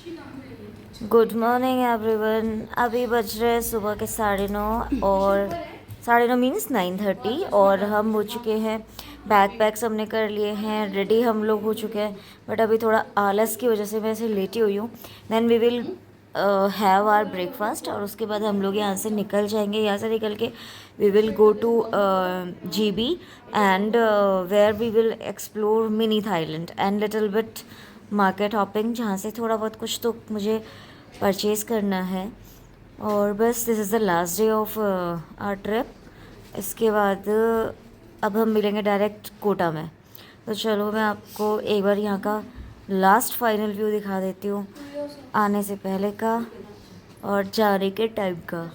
Good morning everyone. अभी बज रहे हैं सुबह के 9:30 और 9:30 मीन्स 9:30 और हम हो चुके हैं। बैग पैक्स हमने कर लिए हैं, रेडी हम लोग हो चुके हैं। बट अभी थोड़ा आलस की वजह से मैं ऐसे लेटी हुई हूँ। Then we will have our breakfast और उसके बाद हम लोग यहाँ से निकल जाएंगे। यहाँ से निकल के we will go to GB and where we will explore mini Thailand and little bit market hopping, जहाँ से थोड़ा बहुत कुछ तो मुझे परचेज़ करना है। और बस this is the last day of our trip. इसके बाद अब हम मिलेंगे डायरेक्ट कोटा में। तो चलो मैं आपको एक बार यहाँ का लास्ट फाइनल व्यू दिखा देती हूँ, आने से पहले का और जाने के टाइम का।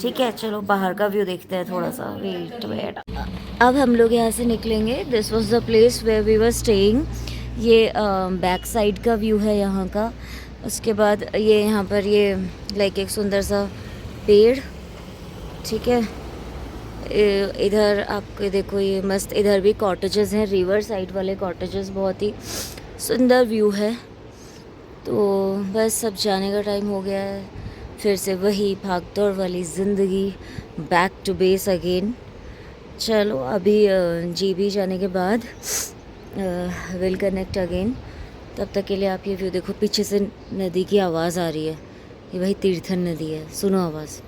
ठीक है, चलो बाहर का व्यू देखते हैं थोड़ा सा। वेट वेट, अब हम लोग यहाँ से निकलेंगे। This was the place where we were staying. ये बैक साइड का व्यू है यहाँ का। उसके बाद ये यहाँ पर ये लाइक एक सुंदर सा पेड़, ठीक है। इधर आपको देखो ये मस्त, इधर भी कॉटेजेस हैं, रिवर साइड वाले कॉटेजेस, बहुत ही सुंदर व्यू है। तो बस अब जाने का टाइम हो गया है, फिर से वही भागदौड़ वाली ज़िंदगी, बैक टू बेस अगेन। चलो अभी GB जाने के बाद विल कनेक्ट अगेन। तब तक के लिए आप ये व्यू देखो, पीछे से नदी की आवाज़ आ रही है। ये वही तीर्थन नदी है, सुनो आवाज़।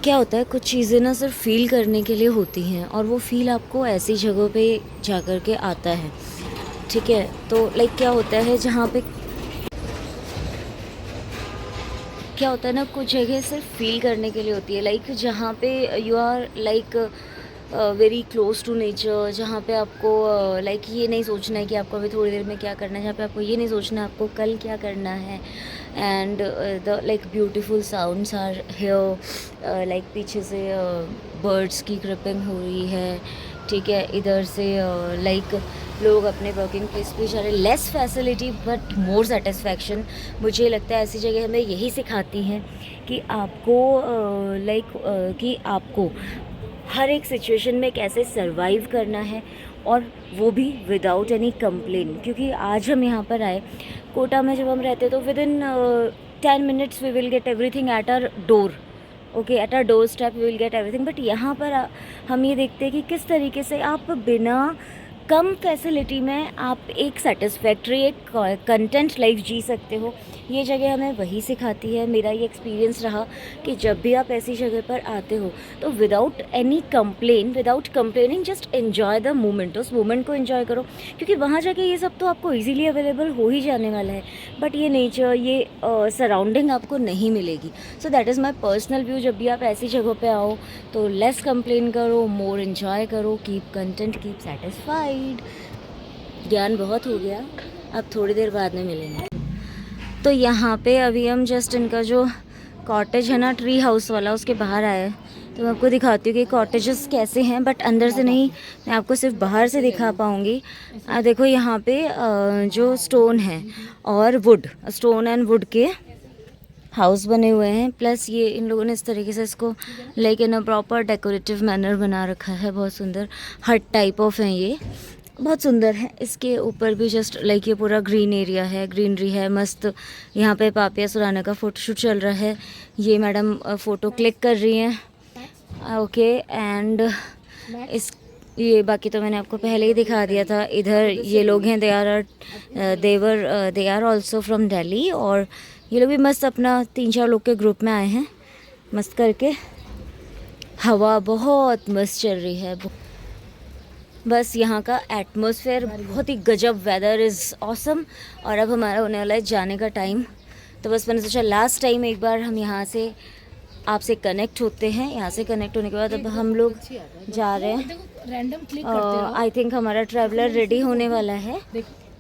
क्या होता है, कुछ चीज़ें ना सिर्फ फील करने के लिए होती हैं और वो फील आपको ऐसी जगहों पे जा कर के आता है, ठीक है। तो लाइक क्या होता है, जहाँ पे क्या होता है ना, कुछ जगह सिर्फ फील करने के लिए होती है। लाइक जहाँ पे you are like very close to nature, जहाँ पे आपको लाइक ये नहीं सोचना है कि आपको अभी थोड़ी देर में क्या करना है, जहाँ पे आपको ये नहीं सोचना है आपको कल क्या करना है। And the like beautiful sounds are here, like पीछे से बर्ड्स की क्रिपिंग हो रही है, ठीक है। इधर से लाइक लोग अपने वर्किंग प्लेस पे जा रहे, less facility but more satisfaction. मुझे लगता है ऐसी जगह हमें यही सिखाती हैं कि आपको कि आपको हर एक सिचुएशन में कैसे सरवाइव करना है, और वो भी विदाउट एनी कंप्लेन। क्योंकि आज हम यहाँ पर आए कोटा में, जब हम रहते तो within 10 minutes we will get everything at our door, okay, at our doorstep we will get everything. But यहाँ पर हम ये देखते हैं कि किस तरीके से आप बिना कम फैसिलिटी में आप एक सेटिस्फैक्ट्री, एक कंटेंट लाइफ जी सकते हो। ये जगह हमें वही सिखाती है। मेरा ये एक्सपीरियंस रहा कि जब भी आप ऐसी जगह पर आते हो तो without any complain, without complaining, just enjoy the moment. उस मोमेंट को एंजॉय करो, क्योंकि वहाँ जाके ये सब तो आपको इजीली अवेलेबल हो ही जाने वाला है, बट ये नेचर, ये सराउंडिंग आपको नहीं मिलेगी। So that is my personal view. जब भी आप ऐसी जगहों पे आओ तो लेस कंप्लेन करो, मोर एंजॉय करो, कीप कंटेंट, कीप सेटिस्फाइड। ज्ञान बहुत हो गया, अब थोड़ी देर बाद में मिलेंगे। तो यहाँ पे अभी हम जस्ट इनका जो कॉटेज है ना, ट्री हाउस वाला, उसके बाहर आए हैं। तो मैं आपको दिखाती हूँ कि कॉटेजेस कैसे हैं, बट अंदर से नहीं, मैं आपको सिर्फ बाहर से दिखा पाऊँगी। देखो यहाँ पे जो स्टोन है और वुड, स्टोन एंड वुड के हाउस बने हुए हैं। प्लस ये इन लोगों ने इस तरीके से इसको like in a proper decorative manner बना रखा है। बहुत सुंदर हट टाइप ऑफ है, ये बहुत सुंदर है। इसके ऊपर भी जस्ट लाइक ये पूरा ग्रीन एरिया है, ग्रीनरी है मस्त। यहाँ पे पापिया सुराना का फ़ोटोशूट चल रहा है। ये मैडम फ़ोटो क्लिक कर रही हैं, ओके। एंड इस ये बाकी तो मैंने आपको पहले ही दिखा दिया था। इधर ये लोग हैं, they are also from Delhi, और ये लोग भी मस्त अपना 3-4 लोग के ग्रुप में आए हैं मस्त करके। हवा बहुत मस्त चल रही है। बस यहाँ का एटमॉस्फेयर बहुत ही गजब, वेदर इज़ ऑसम। और अब हमारा होने वाला है जाने का टाइम। तो बस मैंने सोचा लास्ट टाइम एक बार हम यहाँ से आपसे कनेक्ट होते हैं। यहाँ से कनेक्ट होने के बाद अब हम लोग जा रहे हैं। आई थिंक हमारा ट्रैवलर रेडी होने वाला है।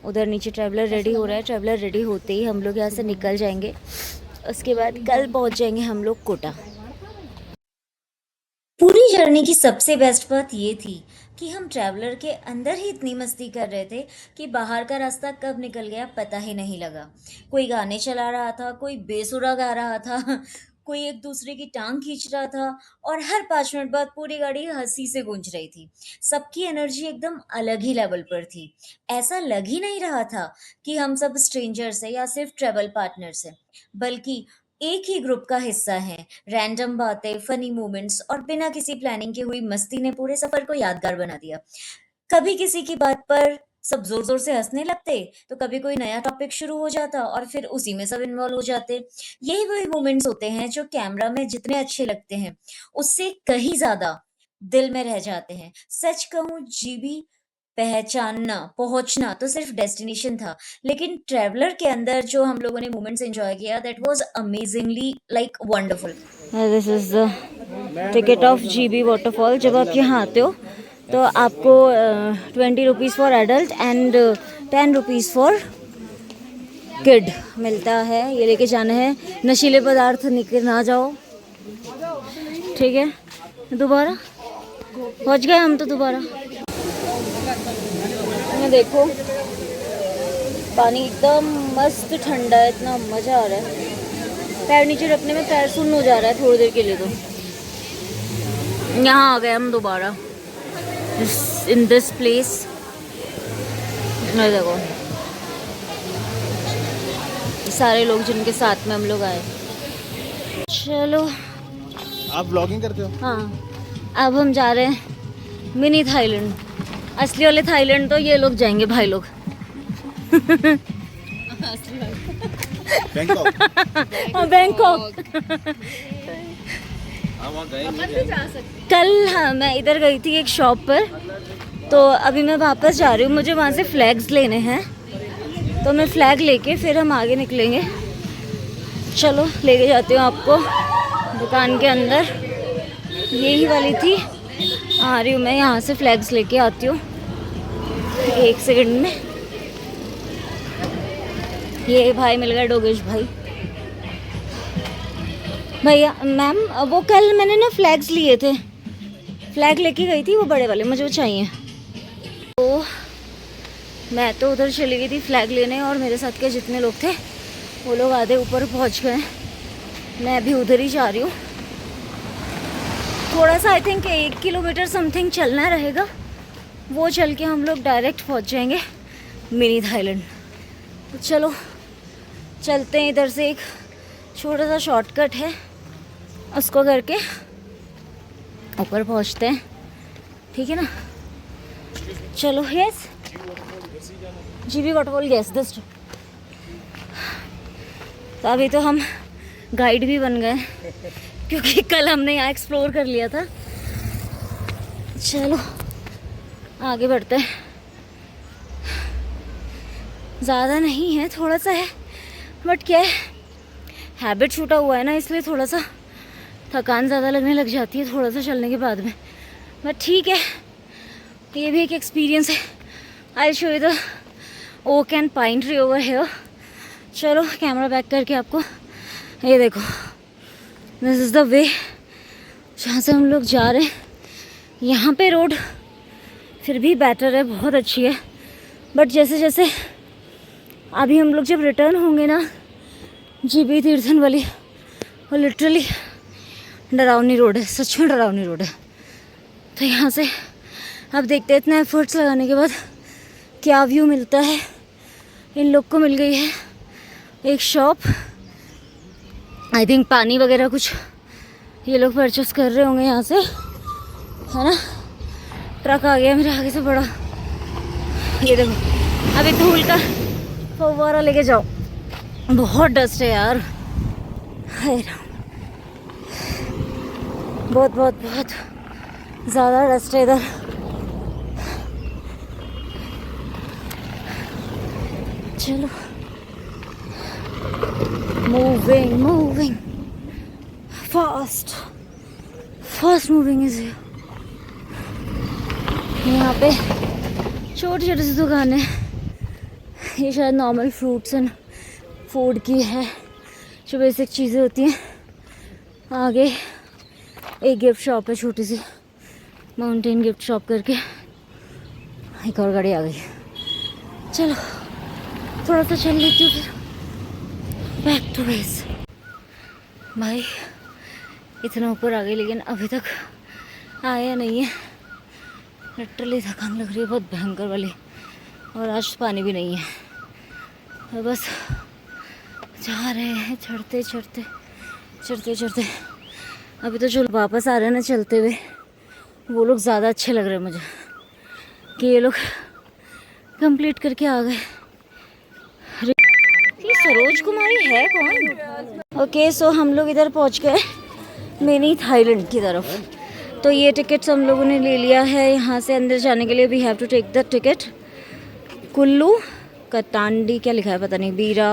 उधर नीचे ट्रैवलर रेडी हो रहा है। ट्रैवलर रेडी होते ही हम लोग यहाँ से निकल जाएंगे। उसके बाद कल पहुँच जाएंगे हम लोग कोटा। पूरी जर्नी की सबसे बेस्ट बात ये थी कि हम ट्रैवलर के अंदर ही इतनी मस्ती कर रहे थे कि बाहर का रास्ता कब निकल गया पता ही नहीं लगा। कोई गाने चला रहा था, कोई बेसुरा गा रहा था, कोई एक दूसरे की टांग खींच रहा था और हर 5 मिनट बाद पूरी गाड़ी हंसी से गूंज रही थी। सबकी एनर्जी एकदम अलग ही लेवल पर थी। ऐसा लग ही नहीं रहा था कि हम सब स्ट्रेंजर्स हैं या सिर्फ ट्रेवल पार्टनर्स हैं, बल्कि एक ही ग्रुप का हिस्सा हैं। रैंडम बातें, फनी मोमेंट्स और बिना किसी प्लानिंग के हुई मस्ती ने पूरे सफर को यादगार बना दिया। कभी किसी की बात पर सब जोर-जोर से हँसने लगते, तो कभी कोई नया टॉपिक शुरू हो जाता और फिर उसी में सब इन्वॉल्व हो जाते। यही वही मोमेंट्स होते हैं जो कैमरा में जितने अच्छे लगते हैं, उससे कहीं ज़्यादा दिल में रह जाते हैं। सच कहूँ जीबी पहचानना, पहुँचना तो सिर्फ डेस्टिनेशन था, लेकिन ट्रैवलर के अंदर जो हम लोगों ने मोमेंट्स एन्जॉय किया that was amazingly like wonderful. This is the ticket of GB waterfall. जब आप यहाँ आते हो तो आपको 20 rupees for adult and 10 rupees for kid मिलता है। ये लेके जाना है, नशीले पदार्थ निकल ना जाओ, ठीक है। दोबारा पहुँच गए हम तो दोबारा। मैं देखो पानी एकदम मस्त ठंडा है, इतना मज़ा आ रहा है। पैर नीचे रखने में पैर सुन्न हो जा रहा है थोड़ी देर के लिए। तो यहाँ आ गए हम दोबारा in this place। देखो सारे लोग जिनके साथ में हम लोग आए। चलो आप ब्लॉगिंग करते हो? हाँ, अब हम जा रहे हैं मिनी थाईलैंड। असली वाले थाईलैंड तो ये लोग जाएंगे भाई लोग। बैंकॉक। हाँ बैंकॉक। कल हाँ मैं इधर गई थी एक शॉप पर, तो अभी मैं वापस जा रही हूँ। मुझे वहाँ से फ्लैग्स लेने हैं, तो मैं फ्लैग लेके फिर हम आगे निकलेंगे। चलो लेके जाती हूँ आपको दुकान के अंदर। यही वाली थी, आ रही हूँ मैं यहाँ से फ्लैग्स लेके आती हूँ 1 सेकंड में। ये भाई मिल गया, डोगेश भाई। भैया मैम वो कल मैंने ना फ्लैग्स लिए थे, फ्लैग लेके गई थी वो बड़े वाले, मुझे वो चाहिए। तो मैं तो उधर चली गई थी फ्लैग लेने और मेरे साथ के जितने लोग थे वो लोग आधे ऊपर पहुंच गए। मैं अभी उधर ही जा रही हूँ। थोड़ा सा आई थिंक 1 किलोमीटर समथिंग चलना रहेगा, वो चल के हम लोग डायरेक्ट पहुंच जाएंगे मिनी थाईलैंड। तो चलो चलते हैं। इधर से एक छोटा सा शॉर्टकट है, उसको करके ऊपर पहुंचते हैं, ठीक है ना। चलो yes GB waterfall, yes this. तो अभी तो हम गाइड भी बन गए क्योंकि कल हमने यहाँ एक्सप्लोर कर लिया था। चलो आगे बढ़ते हैं। ज़्यादा नहीं है, थोड़ा सा है, बट क्या है हैबिट छूटा हुआ है ना, इसलिए थोड़ा सा थकान ज़्यादा लगने लग जाती है थोड़ा सा चलने के बाद में। बट ठीक है, ये भी एक एक्सपीरियंस है। I show you the oak and pine tree over here. चलो कैमरा बैक करके आपको ये देखो, दिस इज़ द वे जहाँ से हम लोग जा रहे हैं। यहाँ पे रोड फिर भी बेटर है, बहुत अच्छी है, बट जैसे जैसे अभी हम लोग जब रिटर्न होंगे ना जीबी तीर्थन वाली, वो लिटरली डरावनी रोड है, सच में डरावनी रोड है। तो यहाँ से अब देखते हैं इतना एफर्ट्स लगाने के बाद क्या व्यू मिलता है। इन लोग को मिल गई है एक शॉप, आई थिंक पानी वगैरह कुछ ये लोग परचेस कर रहे होंगे यहाँ से, है ना। ट्रक आ गया मेरे आगे से बड़ा, ये देखो। अभी धूल का फव्वारा लेके जाओ, बहुत डस्ट है यार, हाय राम, बहुत बहुत बहुत ज़्यादा डस्ट है इधर। चलो moving moving fast, fast moving is here. यहाँ पे छोटी छोटी सी दुकान है, ये शायद नॉर्मल फ्रूट्स एंड फूड की है, जो बेसिक चीज़ें होती हैं। आगे एक गिफ्ट शॉप है छोटी सी, माउंटेन गिफ्ट शॉप करके। एक और गाड़ी आ गई। चलो थोड़ा सा चल लेती हूँ, फिर बैक टू बेस। बाय। इतना ऊपर आ गई लेकिन अभी तक आया नहीं है। लिटरली थकान लग रही है बहुत भयंकर वाली, और आज पानी भी नहीं है। और बस जा रहे हैं चढ़ते चढ़ते चढ़ते चढ़ते। अभी तो जो वापस आ रहे हैं ना चलते हुए, वो लोग ज़्यादा अच्छे लग रहे हैं मुझे, कि ये लोग कंप्लीट करके आ गए। ये सरोज कुमारी है कौन? ओके सो हम लोग इधर पहुंच गए मिनी थाईलैंड की तरफ। तो ये टिकट्स हम लोगों ने ले लिया है यहाँ से अंदर जाने के लिए। We have to take the ticket. Kullu Katandi क्या लिखा है पता नहीं, बीरा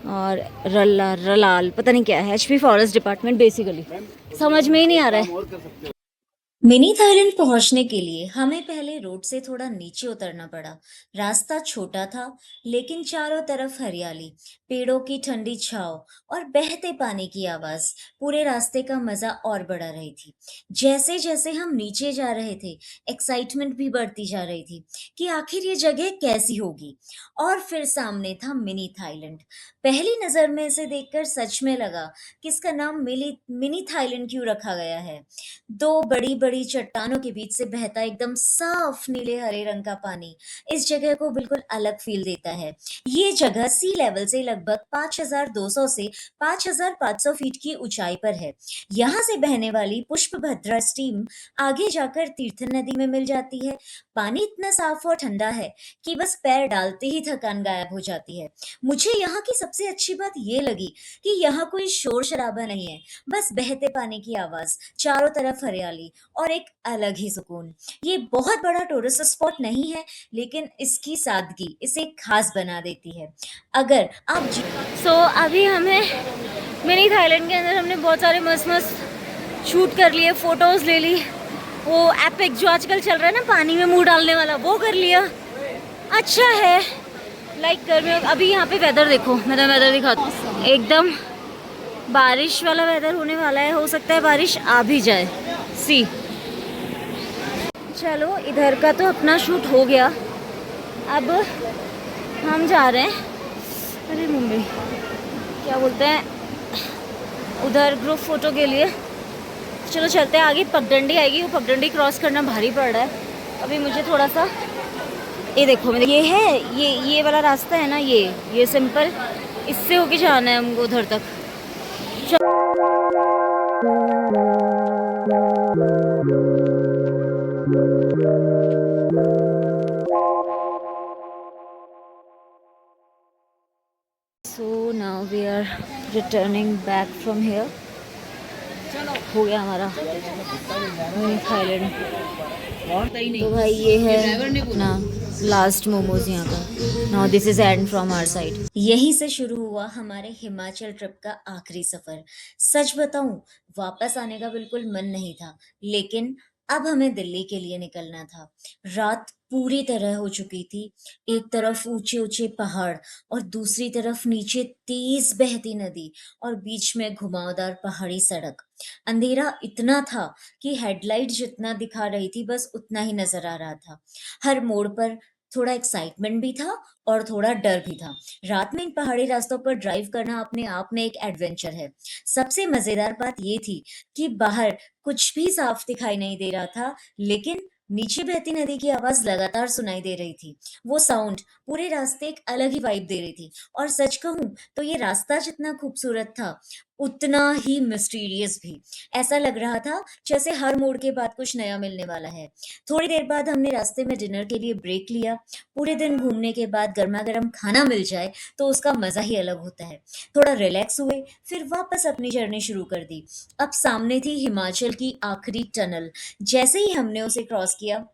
और रलाल पता नहीं क्या है। एचपी फॉरेस्ट डिपार्टमेंट बेसिकली समझ में ही नहीं आ रहा है। मिनी थाईलैंड पहुंचने के लिए हमें पहले रोड से थोड़ा नीचे उतरना पड़ा। रास्ता छोटा था लेकिन चारों तरफ हरियाली, पेड़ों की ठंडी छांव और बहते पानी की आवाज पूरे रास्ते का मजा और बढ़ा रही थी। जैसे जैसे हम नीचे जा रहे थे, एक्साइटमेंट भी बढ़ती जा रही थी कि आखिर ये जगह कैसी होगी। और फिर सामने था मिनी थाईलैंड। पहली नजर में इसे देखकर सच में लगा कि इसका नाम मिनी थाईलैंड क्यों रखा गया है। दो बड़ी बड़ी चट्टानों के बीच से बहता एकदम साफ नीले हरे रंग का पानी इस जगह को बिल्कुल अलग फील देता है। ये जगह सी लेवल से लगभग 5200 से 5500 फीट की ऊंचाई पर है। यहाँ से बहने वाली पुष्पभद्रा स्ट्रीम आगे जाकर तीर्थन नदी में मिल जाती है। पानी इतना साफ और ठंडा है कि बस पैर डालते ही थकान गायब हो जाती है। मुझे यहाँ की सबसे अच्छी बात ये लगी कि यहाँ कोई शोर शराबा नहीं है, बस बहते पानी की आवाज, चारों तरफ हरियाली और एक अलग ही सुकून। ये बहुत बड़ा टूरिस्ट स्पॉट नहीं है लेकिन इसकी सादगी इसे खास बना देती है। अगर आप अभी हमें मिनी थाईलैंड के अंदर हमने बहुत सारे मस्त मस्त शूट कर लिए, फोटोज ले ली। वो एपिक जो आजकल चल रहा है ना पानी में मुंह डालने वाला, वो कर लिया। अच्छा है लाइक गर्मी। अभी यहाँ पे वेदर देखो, मैं तो वेदर दिखाती हूँ। एकदम बारिश वाला वेदर होने वाला है, हो सकता है बारिश आ भी जाए। सी चलो इधर का तो अपना शूट हो गया। अब हम जा रहे हैं, अरे मुंबई क्या बोलते हैं उधर, ग्रुप फोटो के लिए। चलो चलते हैं आगे। पगडंडी आएगी, वो पगडंडी क्रॉस करना भारी पड़ रहा है अभी मुझे थोड़ा सा। ये देखो ये है, ये वाला रास्ता है ना, ये सिंपल इससे होके जाना है हमको उधर तक। So now we are returning back from here. हो गया हमारा थाईलैंड। तो भाई ये है ना लास्ट मोमोज यहाँ का। Now this is end from our side. यहीं से शुरू हुआ हमारे हिमाचल ट्रिप का आखिरी सफर। सच बताऊं वापस आने का बिल्कुल मन नहीं था, लेकिन अब हमें दिल्ली के लिए निकलना था। रात पूरी तरह हो चुकी थी। एक तरफ ऊंचे ऊंचे पहाड़ और दूसरी तरफ नीचे तेज बहती नदी और बीच में घुमावदार पहाड़ी सड़क। अंधेरा इतना था कि हेडलाइट जितना दिखा रही थी बस उतना ही नजर आ रहा था। हर मोड़ पर थोड़ा एक्साइटमेंट भी था और थोड़ा डर भी था। रात में इन पहाड़ी रास्तों पर ड्राइव करना अपने आप में एक एडवेंचर है। सबसे मजेदार बात ये थी कि बाहर कुछ भी साफ दिखाई नहीं दे रहा था, लेकिन नीचे बहती नदी की आवाज लगातार सुनाई दे रही थी। वो साउंड पूरे रास्ते एक अलग ही वाइब दे रही थी। और सच कहूं तो ये रास्ता जितना खूबसूरत था उतना ही मिस्टीरियस भी। ऐसा लग रहा था जैसे हर मोड़ के बाद कुछ नया मिलने वाला है। थोड़ी देर बाद हमने रास्ते में डिनर के लिए ब्रेक लिया। पूरे दिन घूमने के बाद गर्मा गर्म खाना मिल जाए तो उसका मजा ही अलग होता है। थोड़ा रिलैक्स हुए, फिर वापस अपनी जर्नी शुरू कर दी। अब सामने थी हिमाचल की आखिरी टनल। जैसे ही हमने उसे क्रॉस किया,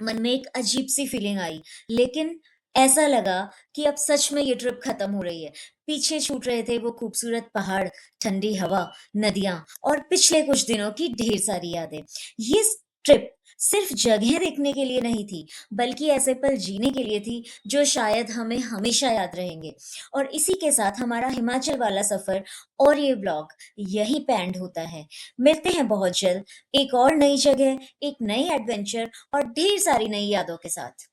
मन में एक अजीब सी फीलिंग आई, लेकिन ऐसा लगा कि अब सच में ये ट्रिप खत्म हो रही है। पीछे छूट रहे थे वो खूबसूरत पहाड़, ठंडी हवा, नदियां और पिछले कुछ दिनों की ढेर सारी यादें। ये ट्रिप सिर्फ जगह देखने के लिए नहीं थी, बल्कि ऐसे पल जीने के लिए थी जो शायद हमें हमेशा याद रहेंगे। और इसी के साथ हमारा हिमाचल वाला सफर और ये ब्लॉग यहीं पे एंड होता है। मिलते हैं बहुत जल्द एक और नई जगह, एक नई एडवेंचर और ढेर सारी नई यादों के साथ।